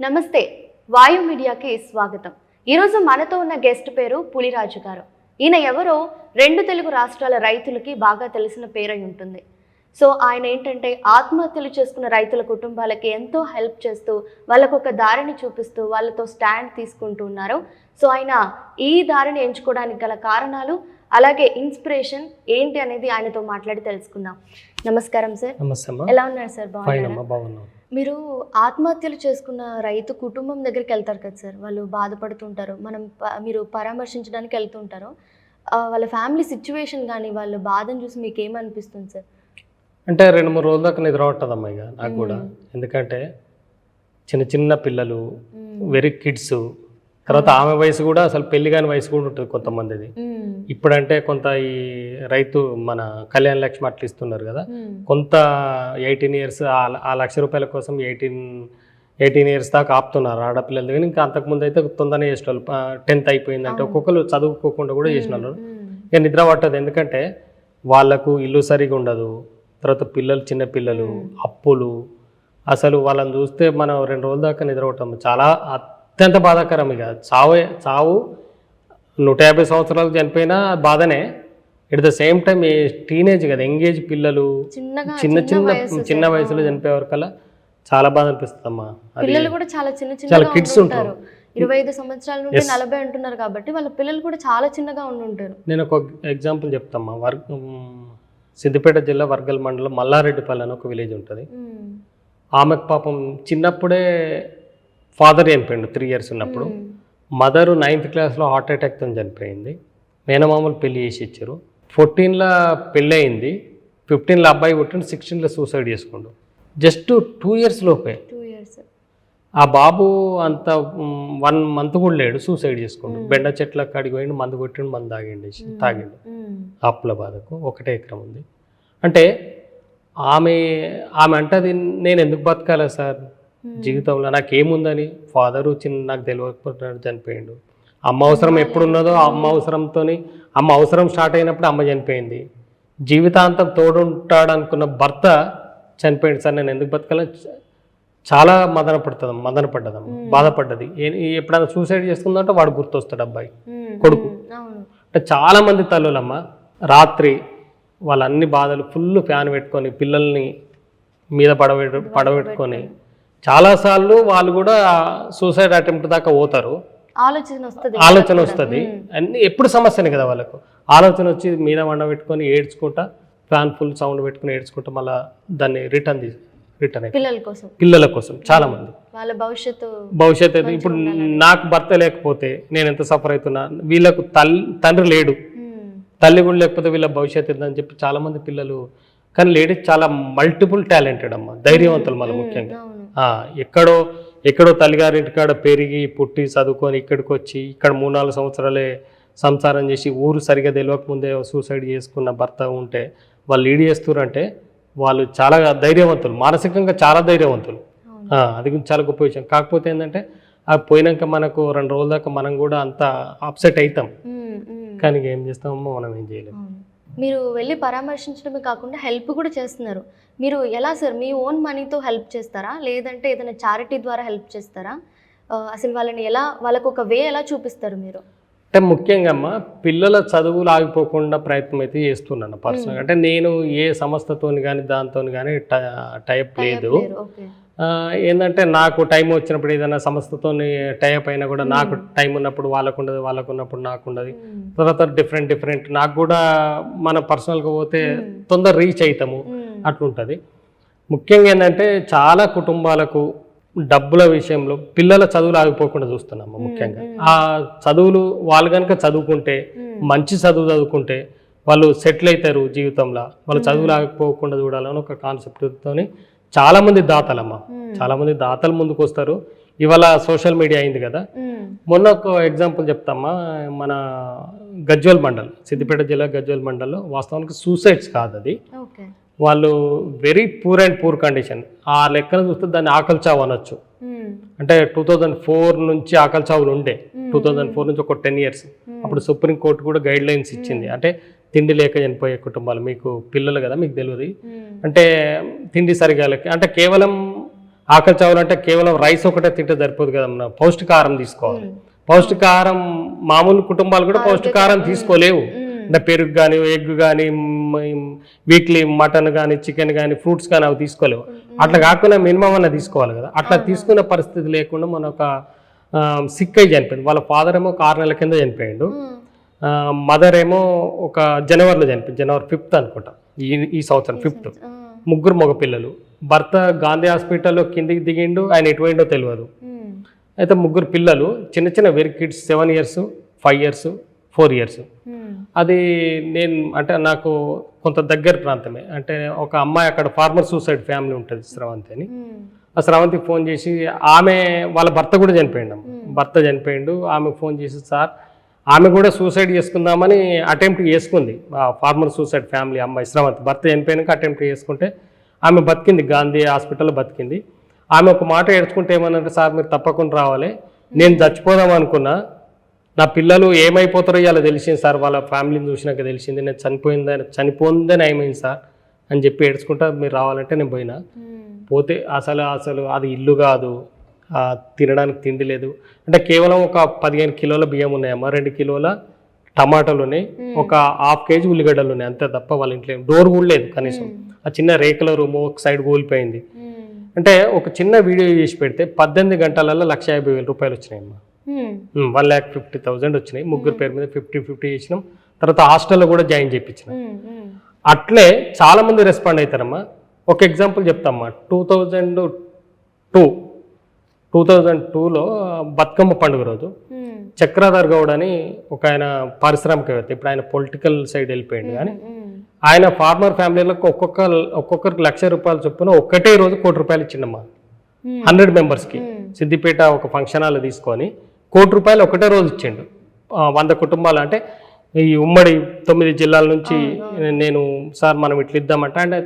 నమస్తే వాయు మీడియాకి స్వాగతం. ఈరోజు మనతో ఉన్న గెస్ట్ పేరు పులిరాజు గారు. ఈయన ఎవరో రెండు తెలుగు రాష్ట్రాల రైతులకి బాగా తెలిసిన పేరై ఉంటుంది. సో ఆయన ఏంటంటే ఆత్మహత్యలు చేసుకున్న రైతుల కుటుంబాలకి ఎంతో హెల్ప్ చేస్తూ వాళ్ళకు ఒక దారిని చూపిస్తూ వాళ్ళతో స్టాండ్ తీసుకుంటూ ఉన్నారు. సో ఆయన ఈ దారిని ఎంచుకోవడానికి గల కారణాలు అలాగే ఇన్స్పిరేషన్ ఏంటి అనేది ఆయనతో మాట్లాడి తెలుసుకుందాం. నమస్కారం సార్. ఎలా ఉన్నారు సార్? బాగున్నారా? మీరు ఆత్మహత్యలు చేసుకున్న రైతు కుటుంబం దగ్గరికి వెళ్తారు కదా సార్, వాళ్ళు బాధపడుతుంటారు, మీరు పరామర్శించడానికి వెళ్తుంటారు. వాళ్ళ ఫ్యామిలీ సిచ్యువేషన్ కానీ వాళ్ళ బాధను చూసి మీకు ఏమనిపిస్తుంది సార్? అంటే 2-3 రోజుల దాకా నిద్ర పట్టదమ్మా ఇక నాకు కూడా. ఎందుకంటే చిన్న చిన్న పిల్లలు, వెరీ కిడ్స్, తర్వాత ఆమె వయసు కూడా అసలు పెళ్లి కాని వయసు కూడా ఉంటుంది కొంతమందిది. ఇప్పుడంటే కొంత ఈ రైతు మన కళ్యాణ లక్ష్మి అట్లా ఇస్తున్నారు కదా, కొంత 18 years ఆ ₹1,00,000 కోసం 18 years దాకా ఆపుతున్నారు ఆడపిల్లల దగ్గర. ఇంకా అంతకుముందు అయితే తొందరనే చేసిన వాళ్ళు 10th అయిపోయిందంటే ఒక్కొక్కరు చదువుకోకుండా కూడా చేసిన వాళ్ళు. ఇక నిద్ర పట్టదు, ఎందుకంటే వాళ్ళకు ఇల్లు సరిగా ఉండదు, తర్వాత పిల్లలు చిన్న పిల్లలు, అప్పులు. అసలు వాళ్ళని చూస్తే మనం 2 రోజుల దాకా నిద్ర పట్టాము. చాలా అత్యంత బాధాకరం. ఇక చావు 150 సంవత్సరాలు చనిపోయినా బాధనే. At the same time teenage కదా, ఎంగేజ్ పిల్లలు చిన్న వయసులో చనిపోయేవారు కల్లా చాలా బాధ అనిపిస్తుంది అమ్మా. పిల్లలు కూడా చాలా కిడ్స్ ఉంటారు, 25 సంవత్సరాల నుండి 40 అంటున్నారు కాబట్టి వాళ్ళ పిల్లలు కూడా చాలా చిన్నగా ఉంటారు. నేను ఒక ఎగ్జాంపుల్ చెప్తామ్మా. సిద్దిపేట జిల్లా వర్గల్ మండలం మల్లారెడ్డిపల్లి అని ఒక విలేజ్ ఉంటుంది. ఆమెకు పాపం చిన్నప్పుడే ఫాదర్ చనిపోయిండు, 3 years ఉన్నప్పుడు. మదరు 9th classలో హార్ట్ అటాక్తో చనిపోయింది. మేనమామూలు పెళ్లి చేసి ఇచ్చారు. 14లో పెళ్ళి అయింది, 15లో అబ్బాయి పుట్టిండు, 16లో సూసైడ్ చేసుకుండు. జస్ట్ 2 years లోపే. ఆ బాబు అంత 1 month కూడా లేడు, సూసైడ్ చేసుకుండు. బెండ చెట్ల కాడికి పోయిండు, మందు కొట్టిండు, మందు తాగిండు. అప్పుల బాధకు. 1 ఎకరం ఉంది. అంటే ఆమె అంటది, నేను ఎందుకు బతకాలా సార్ జీవితంలో, నాకేముందని. ఫాదరు నాకు తెలియకపోతే చనిపోయిండు. అమ్మ అవసరం ఎప్పుడున్నదో అమ్మ అవసరంతో, అమ్మ అవసరం స్టార్ట్ అయినప్పుడు అమ్మ చనిపోయింది. జీవితాంతం తోడుంటాడు అనుకున్న భర్త చనిపోయింది సార్, నేను ఎందుకు బతకాలని చాలా మదనపడ్డదమ్మ, బాధపడ్డది. ఎప్పుడైనా సూసైడ్ చేసుకుందంటే వాడు గుర్తొస్తాడు, అబ్బాయి కొడుకు. అంటే చాలా మంది తల్లులమ్మ రాత్రి వాళ్ళ అన్ని బాధలు ఫుల్ ఫ్యాన్ పెట్టుకొని పిల్లల్ని మీద పడబెట్టుకొని చాలాసార్లు వాళ్ళు కూడా సూసైడ్ అటెంప్ట్ దాకా పోతారు. ఆలోచన వస్తుంది అన్ని ఎప్పుడు సమస్యనే కదా వాళ్ళకు. ఆలోచన వచ్చి మీద వండబెట్టుకొని ఏడ్చుకుంటా, ఫ్యాన్ ఫుల్ సౌండ్ పెట్టుకుని ఏడ్చుకుంటా మళ్ళీ దాన్ని రిటర్న్ పిల్లల కోసం చాలా మంది భవిష్యత్తు. ఇప్పుడు నాకు భర్త లేకపోతే నేను ఎంత సఫర్ అవుతున్నా, వీళ్ళకు తండ్రి లేడు, తల్లి కూడా లేకపోతే వీళ్ళ భవిష్యత్తు ఏందని చెప్పి చాలా మంది పిల్లలు. కానీ లేడీస్ చాలా మల్టిపుల్ టాలెంటెడ్ అమ్మ, ధైర్యవంతులు. మళ్ళీ ముఖ్యంగా ఎక్కడో తల్లిగారింటికాడ పెరిగి పుట్టి చదువుకొని ఇక్కడికి వచ్చి ఇక్కడ 3-4 సంవత్సరాలే సంసారం చేసి ఊరు సరిగా తెలియకముందే సూసైడ్ చేసుకున్న భర్త ఉంటే వాళ్ళు లీడ్ చేస్తున్నారంటే వాళ్ళు చాలా ధైర్యవంతులు, మానసికంగా చాలా ధైర్యవంతులు. అది చాలా గొప్ప విషయం. కాకపోతే ఏంటంటే అది పోయినాక మనకు 2 రోజుల దాకా మనం కూడా అంత అప్సెట్ అవుతాం. కానీ ఏం చేస్తామో మనం ఏం చేయలేము. మీరు వెళ్ళి పరామర్శించడమే కాకుండా హెల్ప్ కూడా చేస్తున్నారు. మీరు ఎలా సార్, మీ ఓన్ మనీతో హెల్ప్ చేస్తారా లేదంటే ఏదైనా చారిటీ ద్వారా హెల్ప్ చేస్తారా? అసలు వాళ్ళకు ఒక వే ఎలా చూపిస్తారు మీరు? అంటే ముఖ్యంగా అమ్మ పిల్లల చదువులు ఆగిపోకుండా ప్రయత్నం అయితే చేస్తున్నాను పర్సనల్గా. అంటే నేను ఏ సంస్థతో కానీ దాంతో కానీ టైప్ లేదు. ఏంటంటే నాకు టైం వచ్చినప్పుడు ఏదైనా సంస్థతో టైప్ అయినా కూడా నాకు టైం ఉన్నప్పుడు వాళ్ళకు ఉన్నప్పుడు నాకు ఉండదు. తర్వాత డిఫరెంట్ నాకు కూడా మన పర్సనల్గా పోతే తొందర రీచ్ అవుతాము, అట్లుంటుంది. ముఖ్యంగా ఏంటంటే చాలా కుటుంబాలకు డబ్బుల విషయంలో పిల్లల చదువులు ఆగిపోకుండా చూస్తున్నాము. ముఖ్యంగా ఆ చదువులు వాళ్ళు కనుక చదువుకుంటే, మంచి చదువుకుంటే వాళ్ళు సెటిల్ అవుతారు జీవితంలో. వాళ్ళు చదువులు ఆగిపోకుండా చూడాలని ఒక కాన్సెప్ట్తో చాలా మంది దాతలు ముందుకు వస్తారు. ఇవాళ సోషల్ మీడియా అయింది కదా. మొన్న ఒక ఎగ్జాంపుల్ చెప్తామా. మన గజ్వేల్ మండల్, సిద్దిపేట జిల్లా గజ్వేల్ మండల్లో వాస్తవానికి సూసైడ్స్ కాదు, అది వాళ్ళు వెరీ పూర్ కండిషన్. ఆ లెక్కన చూస్తే దాన్ని ఆకలి చావు అనొచ్చు. అంటే 2004 నుంచి ఆకలి చావులు ఉండే. 2004 నుంచి ఒక 10 years. అప్పుడు సుప్రీంకోర్టు కూడా గైడ్ లైన్స్ ఇచ్చింది. అంటే తిండి లేక చనిపోయే కుటుంబాలు, మీకు పిల్లలు కదా మీకు తెలియదు, అంటే తిండి సరిగా లేక, అంటే కేవలం ఆకలి చావులు అంటే కేవలం రైస్ ఒకటే తింటే సరిపోదు కదా, మనం పౌష్టికాహారం తీసుకోవాలి. పౌష్టికాహారం మామూలు కుటుంబాలు కూడా పౌష్టికాహారం తీసుకోలేవు. అంటే పెరుగు కానీ, ఎగ్ కానీ, వీక్లీ మటన్ కానీ, చికెన్ కానీ, ఫ్రూట్స్ కానీ అవి తీసుకోలేవు. అట్లా కాకుండా మినిమం అన్న తీసుకోవాలి కదా. అట్లా తీసుకునే పరిస్థితి లేకుండా మన ఒక సిక్ అయి చనిపోయింది. వాళ్ళ ఫాదర్ ఏమో ఒక 6 నెలల కింద చనిపోయాడు. మదర్ ఏమో ఒక జనవరిలో చనిపోయింది, జనవరి 5th అనుకుంటా, ఈ సంవత్సరం 5th. 3 మగపిల్లలు. భర్త గాంధీ హాస్పిటల్లో కిందికి దిగిండు, ఆయన ఎటు పోయిండో తెలియదు. అయితే 3 పిల్లలు, చిన్న చిన్న very kids, 7 years, 5 years, 4 years. అది నేను అంటే నాకు కొంత దగ్గర ప్రాంతమే. అంటే ఒక అమ్మాయి అక్కడ ఫార్మర్ సూసైడ్ ఫ్యామిలీ ఉంటుంది, స్రవంతి అని. ఆ స్రవంతికి ఫోన్ చేసి, ఆమె వాళ్ళ భర్త కూడా చనిపోయిండు, భర్త చనిపోయిండు. ఆమెకు ఫోన్ చేసి, సార్ ఆమె కూడా సూసైడ్ చేసుకుందామని అటెంప్ట్ చేసుకుంది. ఆ ఫార్మర్ సూసైడ్ ఫ్యామిలీ అమ్మాయి స్రవంతి భర్త చనిపోయాక అటెంప్ట్ చేసుకుంటే ఆమె బతికింది, గాంధీ హాస్పిటల్లో బతికింది. ఆమె ఒక మాట ఏడ్చుకుంటే ఏమన్నారంటే, సార్ మీరు తప్పకుండా రావాలి, నేను చచ్చిపోదాం అనుకున్నా, నా పిల్లలు ఏమైపోతారో ఇలా తెలిసింది సార్, వాళ్ళ ఫ్యామిలీని చూసినాక తెలిసింది, నేను చనిపోయిందని ఏమైంది సార్ అని చెప్పి ఏడ్చుకుంటా, మీరు రావాలంటే నేను పోయినా. పోతే అసలు అది ఇల్లు కాదు, తినడానికి తిండి లేదు. అంటే కేవలం ఒక 15 కిలోల బియ్యం ఉన్నాయమ్మా, 2 కిలోల టమాటాలు ఉన్నాయి, ఒక 1/2 kg ఉల్లిగడ్డలు ఉన్నాయి, అంతే తప్ప వాళ్ళ ఇంట్లో డోర్ కూడా లేదు కనీసం. ఆ చిన్న రేకుల రూము ఒక సైడ్ కూలిపోయింది. అంటే ఒక చిన్న వీడియో చేసి పెడితే 18 గంటలలో 1,50,000 రూపాయలు వచ్చినాయమ్మా. 1,50,000 వచ్చినాయి. 3 పేరు మీద 50-50 చేసినాం. తర్వాత హాస్టల్లో కూడా జాయిన్ చేయించినాం. అట్లే చాలా మంది రెస్పాండ్ అవుతారమ్మా. ఒక ఎగ్జాంపుల్ చెప్తామ్మా. 2002లో బతుకమ్మ పండుగ రోజు చక్రాధర్ గౌడ్ అని ఒక ఆయన పారిశ్రామికవేత్త, ఇప్పుడు ఆయన పొలిటికల్ సైడ్ వెళ్ళిపోయింది, కానీ ఆయన ఫార్మర్ ఫ్యామిలీలకు ఒక్కొక్కరికి ₹1,00,000 చొప్పున ఒక్కటే రోజు ₹1,00,00,000 ఇచ్చిండమ్మా. 100 మెంబర్స్కి సిద్దిపేట ఒక ఫంక్షన్ హాల్ తీసుకొని ₹1,00,00,000 ఒకటే రోజు ఇచ్చిండు. 100 కుటుంబాలు, అంటే ఈ ఉమ్మడి 9 జిల్లాల నుంచి. నేను సార్ మనం ఇట్లా ఇద్దామంటే, అంటే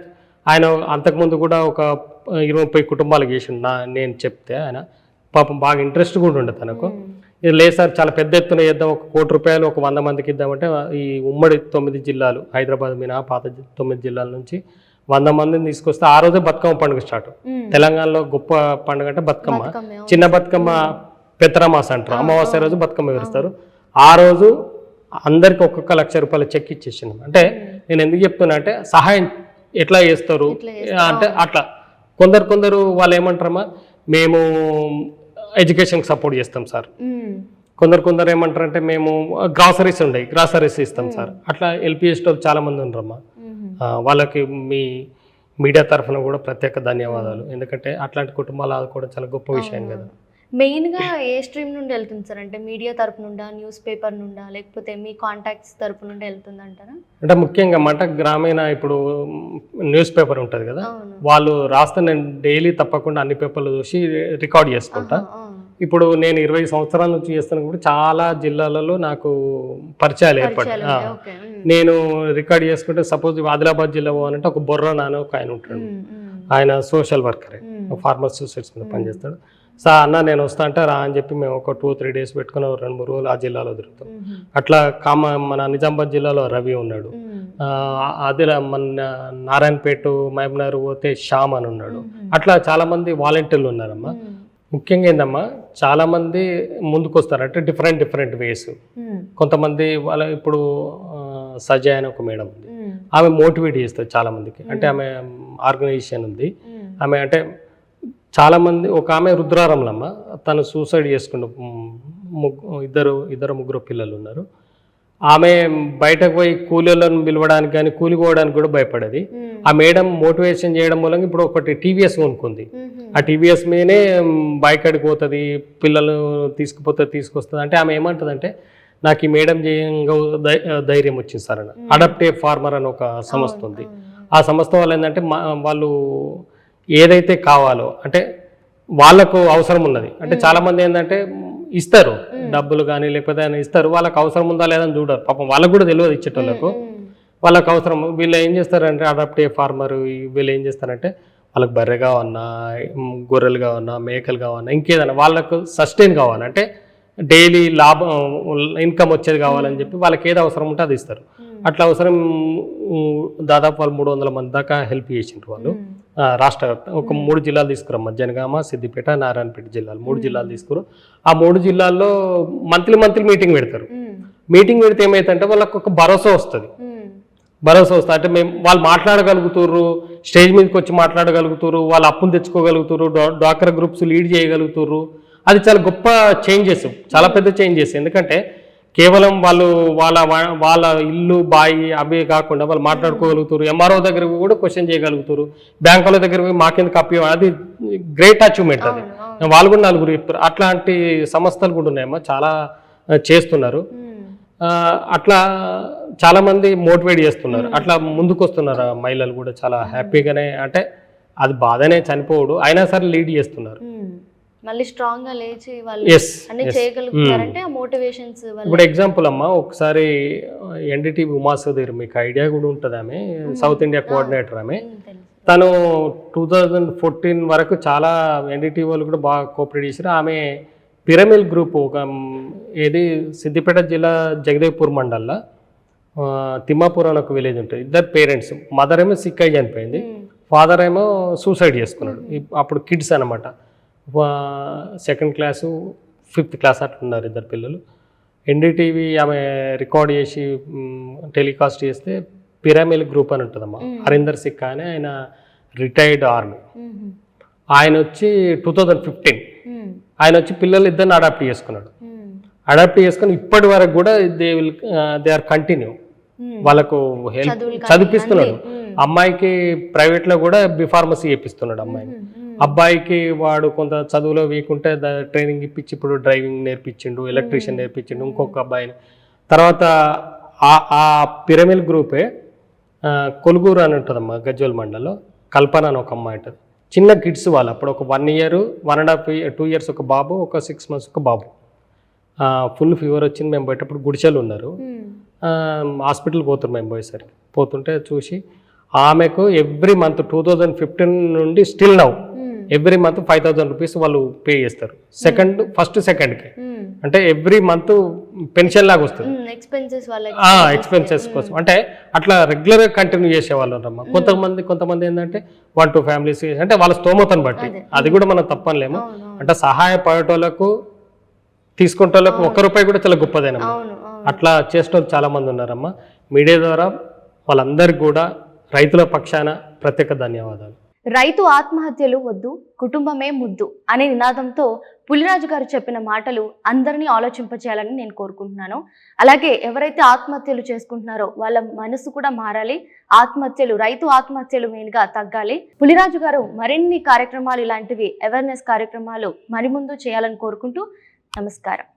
ఆయన అంతకుముందు కూడా ఒక 20-30 కుటుంబాలకు చేసిండు. నేను చెప్తే ఆయన పాపం బాగా ఇంట్రెస్ట్ కూడా ఉండే తనకు. ఇది లేదు సార్ చాలా పెద్ద ఎత్తున చేద్దాం, ఒక ₹1,00,00,000 ఒక 100 మందికి ఇద్దామంటే, ఈ ఉమ్మడి 9 జిల్లాలు, హైదరాబాద్ మినహా పాత 9 జిల్లాల నుంచి 100 మందిని తీసుకొస్తే ఆ రోజే బతుకమ్మ పండుగ స్టార్ట్. తెలంగాణలో గొప్ప పండుగ అంటే బతుకమ్మ. చిన్న బతుకమ్మ పెత్తరమాస అంటారు, అమావాస్య రోజు బతుకమ్మ విరుస్తారు. ఆ రోజు అందరికి ఒక్కొక్క ₹1,00,000 చెక్ ఇచ్చేసింది. అంటే నేను ఎందుకు చెప్తున్నా అంటే, సహాయం ఎట్లా చేస్తారు అంటే అట్లా కొందరు వాళ్ళు ఏమంటారమ్మా, మేము ఎడ్యుకేషన్కి సపోర్ట్ చేస్తాం సార్. కొందరు ఏమంటారంటే, మేము గ్రాసరీస్ ఇస్తాం సార్. అట్లా ఎల్పిఎస్ వాళ్ళు చాలా మంది ఉన్నారమ్మా. వాళ్ళకి మీ మీడియా తరఫున కూడా ప్రత్యేక ధన్యవాదాలు. ఎందుకంటే అట్లాంటి కుటుంబాలు ఆదుకోవడం చాలా గొప్ప విషయం కదా. మెయిన్గా ఏ స్ట్రీమ్ నుండి వెళ్తుంది సార్? అంటే మీడియా తరపు నుండా, న్యూస్ పేపర్ నుండా, లేకపోతే మీ కాంటాక్ట్స్ తరపు నుండి వెళ్తుంది అంటారా? అంటే ముఖ్యంగా మాట గ్రామీణ, ఇప్పుడు న్యూస్ పేపర్ ఉంటుంది కదా, వాళ్ళు రాస్తే నేను డైలీ తప్పకుండా అన్ని పేపర్లు చూసి రికార్డ్ చేసుకుంటా. ఇప్పుడు నేను 20 సంవత్సరాల నుంచి చేస్తాను కూడా చాలా జిల్లాలలో నాకు పరిచయాలు ఏర్పడ్డాయి. నేను రికార్డ్ చేసుకుంటే, సపోజ్ ఆదిలాబాద్ జిల్లా పోవాలంటే ఒక బొర్ర నాన్న ఒక ఆయన ఉంటాడు, ఆయన సోషల్ వర్కరే, ఫార్మర్ సొసైటీస్ మీద పనిచేస్తాడు. సార్ అన్న నేను వస్తా అంటే రా అని చెప్పి మేము ఒక 2-3 days పెట్టుకుని 2-3 రోజులు ఆ జిల్లాలో తిరుగుతాం. అట్లా మన నిజామాబాద్ జిల్లాలో రవి ఉన్నాడు, అదిలా మన నారాయణపేట మహబూబ్నగర్ పోతే శ్యామ్ అని ఉన్నాడు. అట్లా చాలా మంది వాలంటీర్లు ఉన్నారమ్మా. ముఖ్యంగా ఏందమ్మా, చాలా మంది ముందుకు వస్తారు, అంటే డిఫరెంట్ వేస్. కొంతమంది వాళ్ళ ఇప్పుడు సజయ్ అని ఒక మేడం ఉంది, ఆమె మోటివేట్ చేస్తుంది చాలా మందికి. అంటే ఆమె ఆర్గనైజేషన్ ఉంది, ఆమె అంటే చాలా మంది. ఒక ఆమె రుద్రారంలమ్మ, తను సూసైడ్ చేసుకుంటూ ఇద్దరు ముగ్గురు పిల్లలు ఉన్నారు. ఆమె బయటకు పోయి కూలీలను పిలవడానికి కానీ కూలిపోవడానికి కూడా భయపడేది. ఆ మేడం మోటివేషన్ చేయడం మూలంగా ఇప్పుడు ఒకటి టీవీఎస్ కొనుక్కుంది. ఆ టీవీఎస్ మీదనే బైక్ అడిగి పోతుంది, పిల్లలు తీసుకొస్తుంది. అంటే ఆమె ఏమంటుంది అంటే, నాకు ఈ మేడం చేయంగా ధైర్యం వచ్చింది సార్ అని. అడాప్టివ్ ఫార్మర్ అని ఒక సంస్థ ఉంది. ఆ సంస్థ వాళ్ళు ఏంటంటే, వాళ్ళు ఏదైతే కావాలో, అంటే వాళ్ళకు అవసరం ఉన్నది, అంటే చాలా మంది ఏంటంటే ఇస్తారు డబ్బులు కానీ లేకపోతే ఆయన ఇస్తారు, వాళ్ళకి అవసరం ఉందా లేదని చూడరు. పాపం వాళ్ళకు కూడా తెలియదు ఇచ్చేటోళ్ళకు, వాళ్ళకి అవసరం. వీళ్ళు ఏం చేస్తారంటే, అడాప్టివ్ ఫార్మర్ వీళ్ళు ఏం చేస్తారంటే, వాళ్ళకి బర్రె కావన్నా, గొర్రెలు కావన్నా, మేకలు కావన్నా, ఇంకేదన్నా వాళ్ళకు సస్టైన్ కావాలంటే డైలీ లాభం ఇన్కమ్ వచ్చేది కావాలని చెప్పి వాళ్ళకి ఏది అవసరం ఉంటే అది ఇస్తారు. అట్లా అవసరం దాదాపు వాళ్ళు 300 మంది దాకా హెల్ప్ చేసిండ్రు వాళ్ళు. రాష్ట్ర వ్యాప్తంగా ఒక 3 జిల్లాలు తీసుకురమ్మా, జనగామ, సిద్దిపేట, నారాయణపేట జిల్లాలు 3 జిల్లాలు తీసుకురు. ఆ 3 జిల్లాల్లో మంత్లీ మీటింగ్ పెడతారు. మీటింగ్ పెడితే ఏమైతుందంటే వాళ్ళకు ఒక భరోసా వస్తుంది. అంటే మేము వాళ్ళు మాట్లాడగలుగుతారు, స్టేజ్ మీదకి వచ్చి మాట్లాడగలుగుతారు, వాళ్ళు అప్పులు తెచ్చుకోగలుగుతారు, డ్వాక్రా గ్రూప్స్ లీడ్ చేయగలుగుతారు. అది చాలా గొప్ప చేంజెస్, చాలా పెద్ద చేంజెస్. ఎందుకంటే కేవలం వాళ్ళు వాళ్ళ ఇల్లు బాయి అవే కాకుండా వాళ్ళు మాట్లాడుకోగలుగుతారు, ఎంఆర్ఓ దగ్గర కూడా క్వశ్చన్ చేయగలుగుతారు, బ్యాంకుల దగ్గర పోయి మాకెందుకు అప్పి, అది గ్రేట్ అచీవ్మెంట్. అది వాళ్ళు కూడా నలుగురు చెప్తారు. అట్లాంటి సంస్థలు కూడా ఉన్నాయమ్మా, చాలా చేస్తున్నారు. అట్లా చాలా మంది మోటివేట్ చేస్తున్నారు, అట్లా ముందుకు వస్తున్నారు. మహిళలు కూడా చాలా హ్యాపీగానే, అంటే అది బాధనే చనిపోవడు అయినా సరే లీడ్ చేస్తున్నారు. మళ్ళీ స్ట్రాంగ్ గా లేచి వాళ్ళు అన్ని చేయగలుగుతారంటే ఆ మోటివేషన్స్. ఇప్పుడు ఎగ్జాంపుల్ అమ్మా, ఒకసారి ఎన్డీటీవీ ఉమాసుధీర్, మీకు ఐడియా కూడా ఉంటుంది, ఆమె సౌత్ ఇండియా కోఆర్డినేటర్. ఆమె తను 2014 వరకు చాలా ఎన్డీటీవీ వాళ్ళు కూడా బాగా కోఆపరేట్ చేశారు. ఆమె పిరమిల్ గ్రూప్ ఒక ఏది సిద్దిపేట జిల్లా జగదేవ్పూర్ మండల్లో తిమ్మాపూర్ అని ఒక విలేజ్ ఉంటుంది. ఇద్దరు పేరెంట్స్, మదర్ ఏమో సిక్ అయి చనిపోయింది, ఫాదర్ ఏమో సూసైడ్ చేసుకున్నాడు. అప్పుడు కిడ్స్ అనమాట, 2nd క్లాసు 5th క్లాస్ అట్లున్నారు ఇద్దరు పిల్లలు. ఎన్డీటీవీ ఆమె రికార్డ్ చేసి టెలికాస్ట్ చేస్తే పిరమిల్ గ్రూప్ అని ఉంటుందమ్మా. హరీందర్ సిక్ అని ఆయన రిటైర్డ్ ఆర్మీ. ఆయన వచ్చి 2015 ఆయన వచ్చి పిల్లలు ఇద్దరిని అడాప్ట్ చేసుకున్నాడు. అడాప్ట్ చేసుకుని ఇప్పటి వరకు కూడా దే ఆర్ కంటిన్యూ, వాళ్ళకు హెల్ప్ చదివిస్తున్నాడు. అమ్మాయికి ప్రైవేట్లో కూడా బిఫార్మసీ చేపిస్తున్నాడు అమ్మాయిని. అబ్బాయికి వాడు కొంత చదువులో వీక్ ఉంటే ట్రైనింగ్ ఇప్పించి ఇప్పుడు డ్రైవింగ్ నేర్పించిండు, ఎలక్ట్రీషియన్ నేర్పించిండు ఇంకొక అబ్బాయిని. తర్వాత ఆ పిరమిల్ గ్రూపే కొలుగూరు అని ఉంటుందమ్మా, గజ్వేల్ మండలంలో కల్పన అని ఒక అమ్మాయి ఉంటుంది. చిన్న కిడ్స్ వాళ్ళు అప్పుడు ఒక 1 year 1.5 years 2 years ఒక బాబు, ఒక 6 months ఒక బాబు. ఫుల్ ఫీవర్ వచ్చింది. మేము పోయేటప్పుడు గుడిచెలు ఉన్నారు, హాస్పిటల్ పోతున్నారు. మేము పోయేసరికి పోతుంటే చూసి ఆమెకు ఎవ్రీ మంత్ 2015 నుండి still now every month 5,000 rupees వాళ్ళు పే చేస్తారు. ఫస్ట్ సెకండ్కి, అంటే ఎవ్రీ మంత్ పెన్షన్ లాగా వస్తుంది, ఎక్స్పెన్సెస్ కోసం. అంటే అట్లా రెగ్యులర్గా కంటిన్యూ చేసేవాళ్ళు అన్నమాట. కొంతమంది ఏంటంటే 1-2 families, అంటే వాళ్ళ స్తోమతను బట్టి, అది కూడా మనం తప్పనిలేము. అంటే సహాయపడేటోళ్ళకు తీసుకుంటోళ్ళకు ₹1 కూడా చాలా గొప్పదేనమ్మా. అట్లా చేసిన చాలా మంది ఉన్నారమ్మా. మీడియా ద్వారా వాళ్ళందరికీ కూడా రైతుల పక్షాన ప్రత్యేక ధన్యవాదాలు. రైతు ఆత్మహత్యలు వద్దు, కుటుంబమే ముద్దు అనే నినాదంతో పులిరాజు గారు చెప్పిన మాటలు అందరినీ ఆలోచింపచేయాలని నేను కోరుకుంటున్నాను. అలాగే ఎవరైతే ఆత్మహత్యలు చేసుకుంటున్నారో వాళ్ళ మనసు కూడా మారాలి. రైతు ఆత్మహత్యలు మెయిన్గా తగ్గాలి. పులిరాజు గారు మరిన్ని కార్యక్రమాలు, ఇలాంటివి అవేర్నెస్ కార్యక్రమాలు మరి ముందు చేయాలని కోరుకుంటూ నమస్కారం.